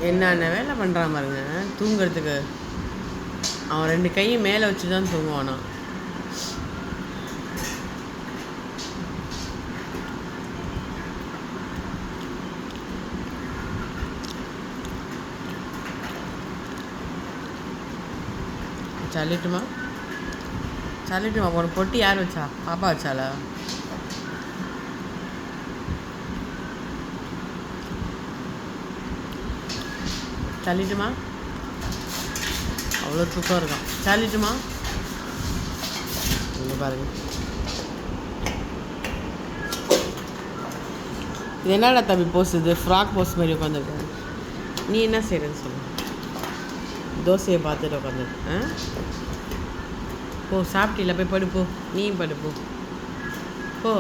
என்னென்ன வேலை பண்ணுறான் பாருங்க தூங்குறதுக்கு. அவன் 2 கையும் மேலே வச்சு தான் தூங்குவானா. சல்லிட்டுமா உனக்கு பொட்டி யார் வச்சா? பாப்பா வச்சாளா? சல்லிட்டுமா அவ்வளோ தூக்கம் இருக்கான். சல்லிட்டுமா இங்கே பாருங்க. இது என்னடா தம்பி போஸ்? இது ஃப்ராக் போஸ் மாதிரி உட்காந்துருக்காரு. நீ என்ன செய்கிறேன்னு சொல்லு. தோசையை பார்த்துட்டு உட்காந்துருக்கு. போ சாப்பிட்டீங்களா? போய் படுப்போ. நீயும் படுப்போ. போ.